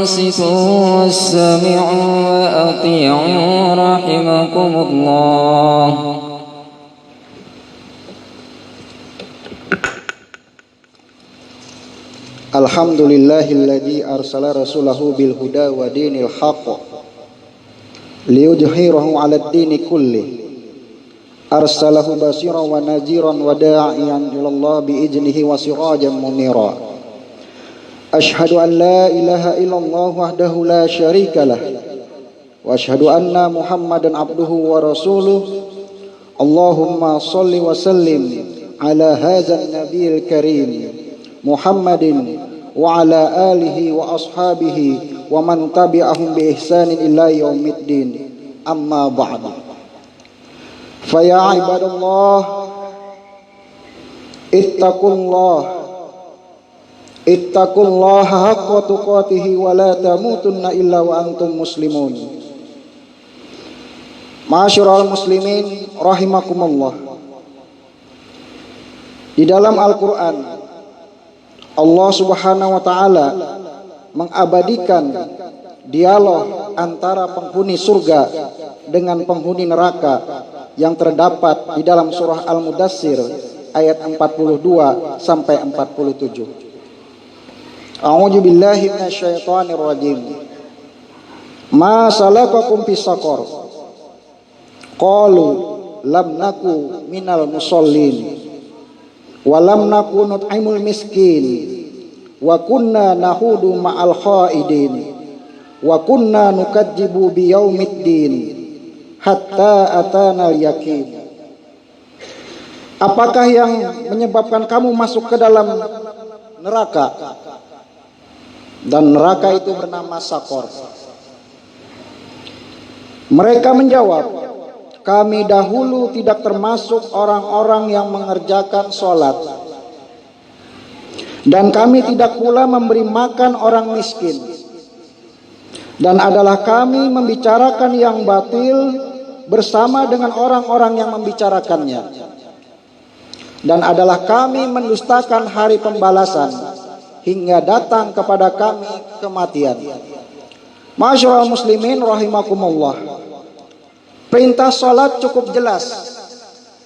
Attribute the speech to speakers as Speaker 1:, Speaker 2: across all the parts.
Speaker 1: وأنصتوا واستمعوا وأطيعوا رحمكم الله.
Speaker 2: Alhamdulillahilladzi arsala rasulahu bil huda wa dinil haqq liyudhhirahu 'alad dini kulli. Arsalahu basyiran wa nadhiran wa da'iyan ilallah bi idnihi wa sirajan munira. Ashhadu an la ilaha illallah wahdahu la syarika lah wa ashhadu anna Muhammadan abduhu wa rasuluh. Allahumma shalli wa sallim ala hadzal nabiyil karim Muhammadin wa ala alihi wa ashabihi wa man tabi'ahum bi ihsanin ila yaumiddin. Amma ba'du. Fa ya ibadallah ittaqullaha haqqa tuqatih wa la tamutunna illa wa antum muslimun. Ma'asyiral muslimin rahimakumullah. Di dalam Al-Qur'an Allah Subhanahu wa taala mengabadikan dialog antara penghuni surga dengan penghuni neraka yang terdapat di dalam surah Al-Mudaththir ayat 42 sampai 47. A'udzu billahi minasyaitonir rajim. Ma salakakum fis saqar? Qalu lam naku minal musallin wa lam naku nut'imul miskin wa kunna nahudu ma'al khaidin wa kunna nukadzibu biyaumiddin hatta atana al-yaqin. Apakah yang menyebabkan kamu masuk ke dalam neraka? Dan neraka itu bernama Sakor. Mereka menjawab, kami dahulu tidak termasuk orang-orang yang mengerjakan sholat, dan kami tidak pula memberi makan orang miskin, dan adalah kami membicarakan yang batil bersama dengan orang-orang yang membicarakannya, dan adalah kami mendustakan hari pembalasan hingga datang kepada kami kematian. Ma'asyiral muslimin rahimakumullah. Perintah salat cukup jelas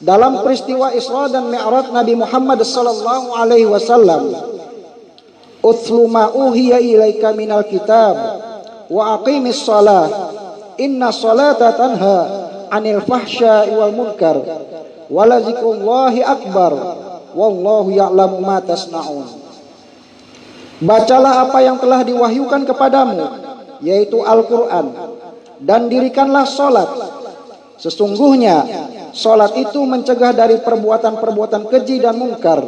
Speaker 2: dalam peristiwa Isra dan Mi'raj Nabi Muhammad sallallahu alaihi wasallam. Utlu ma uhiya ilaika minal kitab wa aqimis shalah inna sholata tanha 'anil fahsya'i wal munkar wa la dzikrullahi akbar wallahu ya'lamu ma tasna'un. Bacalah apa yang telah diwahyukan kepadamu, yaitu Al-Quran, dan dirikanlah sholat. Sesungguhnya sholat itu mencegah dari perbuatan-perbuatan keji dan mungkar,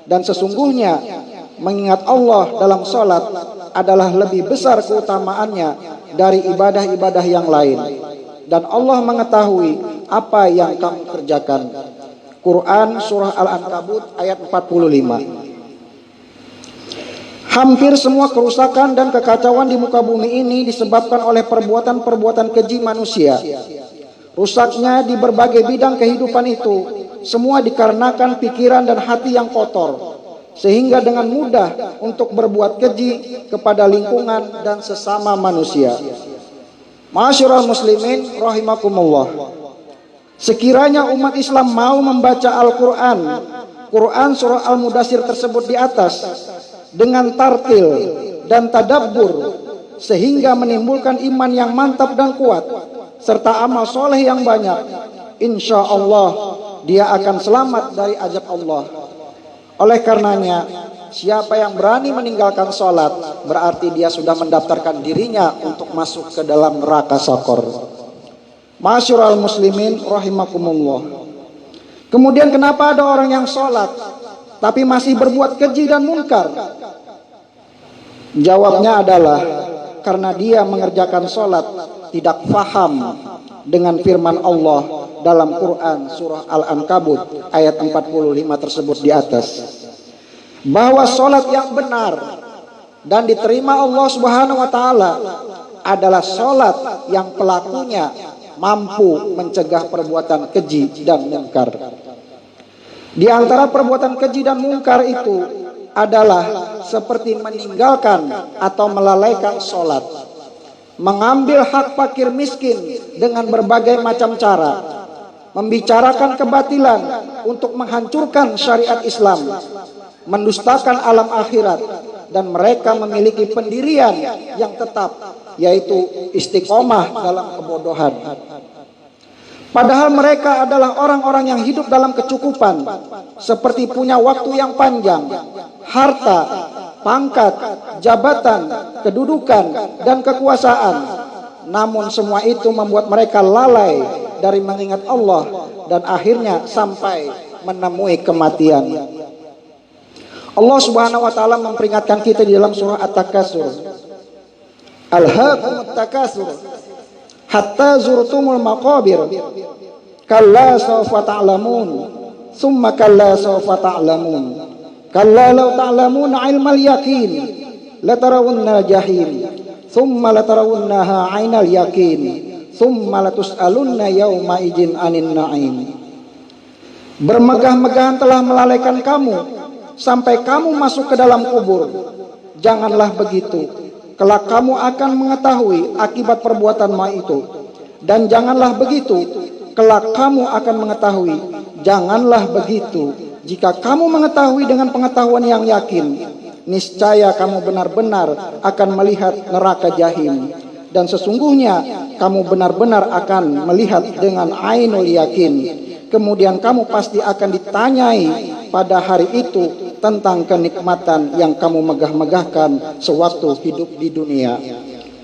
Speaker 2: dan sesungguhnya mengingat Allah dalam sholat adalah lebih besar keutamaannya dari ibadah-ibadah yang lain, dan Allah mengetahui apa yang kamu kerjakan. Quran surah Al-Ankabut ayat 45. Hampir semua kerusakan dan kekacauan di muka bumi ini disebabkan oleh perbuatan-perbuatan keji manusia. Rusaknya di berbagai bidang kehidupan itu semua dikarenakan pikiran dan hati yang kotor, sehingga dengan mudah untuk berbuat keji kepada lingkungan dan sesama manusia. Ma'asyiral muslimin rahimakumullah. Sekiranya umat Islam mau membaca Al-Quran, Quran surah Al-Mudaththir tersebut di atas, dengan tartil dan tadabbur, sehingga menimbulkan iman yang mantap dan kuat serta amal soleh yang banyak, insya Allah dia akan selamat dari azab Allah. Oleh karenanya, siapa yang berani meninggalkan sholat berarti dia sudah mendaftarkan dirinya untuk masuk ke dalam neraka Sakor. Ma'asyiral muslimin rahimakumullah. Kemudian kenapa ada orang yang sholat tapi masih berbuat keji dan munkar? Jawabnya adalah karena dia mengerjakan sholat tidak faham dengan firman Allah dalam Quran surah Al-Ankabut ayat 45 tersebut di atas, bahwa sholat yang benar dan diterima Allah Subhanahu wa taala adalah sholat yang pelakunya mampu mencegah perbuatan keji dan munkar. Di antara perbuatan keji dan mungkar itu adalah seperti meninggalkan atau melalaikan sholat, mengambil hak fakir miskin dengan berbagai macam cara, membicarakan kebatilan untuk menghancurkan syariat Islam, mendustakan alam akhirat, dan mereka memiliki pendirian yang tetap, yaitu istiqomah dalam kebodohan. Padahal mereka adalah orang-orang yang hidup dalam kecukupan, seperti punya waktu yang panjang, harta, pangkat, jabatan, kedudukan, dan kekuasaan. Namun semua itu membuat mereka lalai dari mengingat Allah dan akhirnya sampai menemui kematian. Allah Subhanahu wa taala memperingatkan kita di dalam surah At-Takatsur. Alhaakumut takatsur hatta zurtumul maqabir. Kalla sawfa ta'lamun, summa kalla sawfa ta'lamun. Kalla law ta'lamuna ilmal yaqin, latarawunna jahim, summa latarawunnaha 'ainal yaqin, summa latus'alunna yawma idzin 'anin na'im. Bermegah-megahan telah melalaikan kamu sampai kamu masuk ke dalam kubur. Janganlah begitu, kelak kamu akan mengetahui akibat perbuatanmu itu. Dan janganlah begitu, kelak kamu akan mengetahui. Janganlah begitu, jika kamu mengetahui dengan pengetahuan yang yakin, niscaya kamu benar-benar akan melihat neraka jahim. Dan sesungguhnya kamu benar-benar akan melihat dengan ainul yakin. Kemudian kamu pasti akan ditanyai pada hari itu tentang kenikmatan yang kamu megah-megahkan sewaktu hidup di dunia.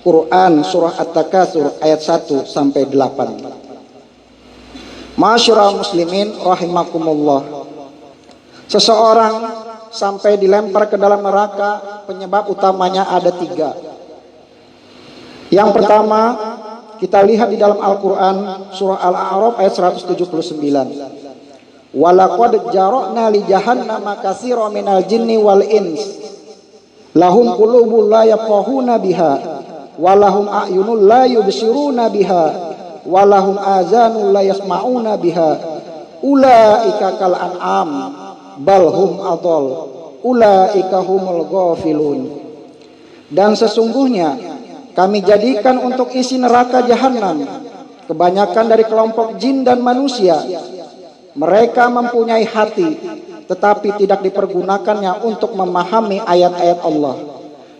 Speaker 2: Quran surah At-Takatsur ayat 1 sampai 8. Ma'asyiral muslimin rahimakumullah. Seseorang sampai dilempar ke dalam neraka, penyebab utamanya ada 3. Yang pertama, kita lihat di dalam Al-Quran surah Al-A'raf ayat 179. Walaqad jara'na li jahannama katsiran minal jinni wal ins lahum qulubun la yafqahuna biha wa lahum a'yunun la yubsiruna biha wa lahum azanun la yasma'una biha ulaika kal an'am bal hum adall ulaika humul ghafilun. Dan sesungguhnya kami jadikan untuk isi neraka jahanam kebanyakan dari kelompok jin dan manusia. Mereka mempunyai hati, tetapi tidak dipergunakannya untuk memahami ayat-ayat Allah.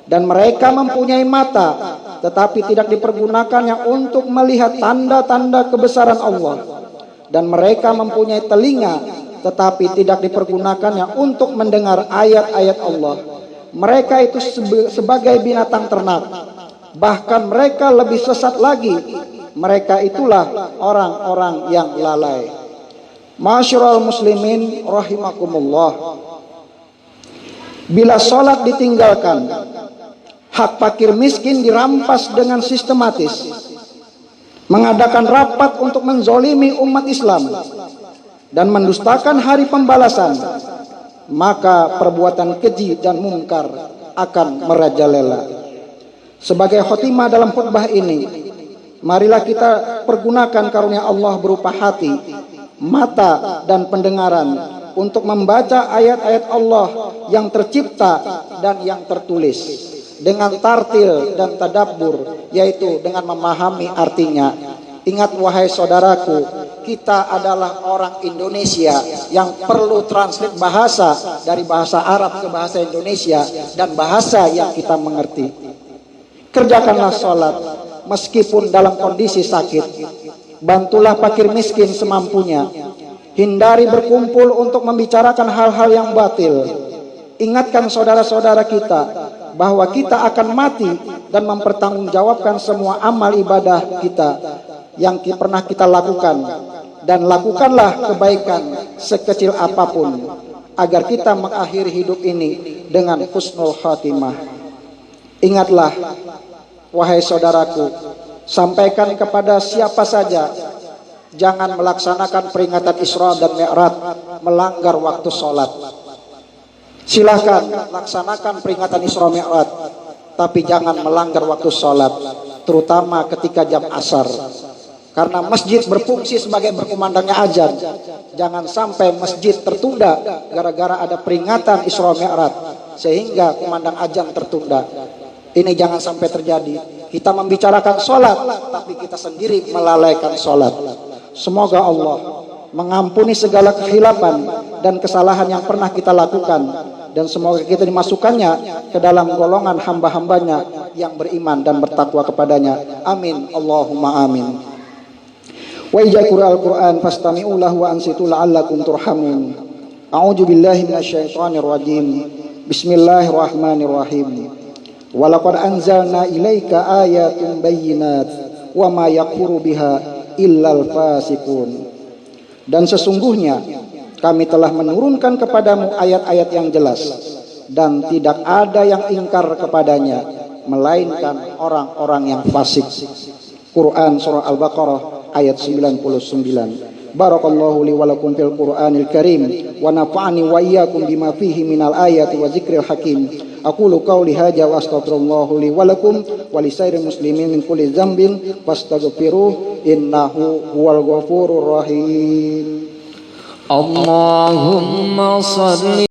Speaker 2: Dan mereka mempunyai mata, tetapi tidak dipergunakannya untuk melihat tanda-tanda kebesaran Allah. Dan mereka mempunyai telinga, tetapi tidak dipergunakannya untuk mendengar ayat-ayat Allah. Mereka itu sebagai binatang ternak. Bahkan mereka lebih sesat lagi. Mereka itulah orang-orang yang lalai. Ma'asyiral muslimin rahimakumullah. Bila sholat ditinggalkan, hak fakir miskin dirampas dengan sistematis, mengadakan rapat untuk menzolimi umat Islam dan mendustakan hari pembalasan, maka perbuatan keji dan mungkar akan merajalela. Sebagai khotimah dalam khutbah ini, marilah kita pergunakan karunia Allah berupa hati, mata, dan pendengaran untuk membaca ayat-ayat Allah yang tercipta dan yang tertulis dengan tartil dan tadabbur, yaitu dengan memahami artinya. Ingat wahai saudaraku, kita adalah orang Indonesia yang perlu translate bahasa dari bahasa Arab ke bahasa Indonesia dan bahasa yang kita mengerti. Kerjakanlah sholat meskipun dalam kondisi sakit. Bantulah fakir miskin semampunya. Hindari berkumpul untuk membicarakan hal-hal yang batil. Ingatkan saudara-saudara kita bahwa kita akan mati dan mempertanggungjawabkan semua amal ibadah kita yang pernah kita lakukan. Dan lakukanlah kebaikan sekecil apapun agar kita mengakhiri hidup ini dengan husnul khatimah. Ingatlah wahai saudaraku, sampaikan kepada siapa saja, jangan melaksanakan peringatan Isra dan Mi'raj melanggar waktu sholat. Silahkan laksanakan peringatan Isra Mi'raj, tapi jangan melanggar waktu sholat, terutama ketika jam asar. Karena masjid berfungsi sebagai berkumandangnya azan. Jangan sampai masjid tertunda gara-gara ada peringatan Isra Mi'raj. sehingga kumandang azan tertunda. Ini jangan sampai terjadi. Kita membicarakan sholat, tapi kita sendiri melalaikan sholat. Semoga Allah mengampuni segala kekhilafan dan kesalahan yang pernah kita lakukan, dan semoga kita dimasukkannya ke dalam golongan hamba-hambanya yang beriman dan bertakwa kepadanya. Amin, Allahumma amin. Wa idza qura'al Qur'an fastami'u lahu wa ansitu la'allakum turhamun. A'udzu billahi minasyaitonir rajim. Bismillahirrahmanirrahim. Wa laqad anzalna ilaika ayatin bayyinat wa ma yakfuru biha illal fasiqun. Dan sesungguhnya kami telah menurunkan kepadamu ayat-ayat yang jelas, dan tidak ada yang ingkar kepadanya melainkan orang-orang yang fasik. Quran surah Al-Baqarah ayat 99. Barakallahu li wa lakum fil Qur'anil Karim wa nafa'ani wa iyyakum bima fihi minal ayati wa dzikril hakim. Aqulu qawli hadza wa astaghfirullah li wa lakum wa lisairil muslimin min kulli dzambin fastaghfiruh innahu huwal ghafurur rahim.
Speaker 1: Allahumma salli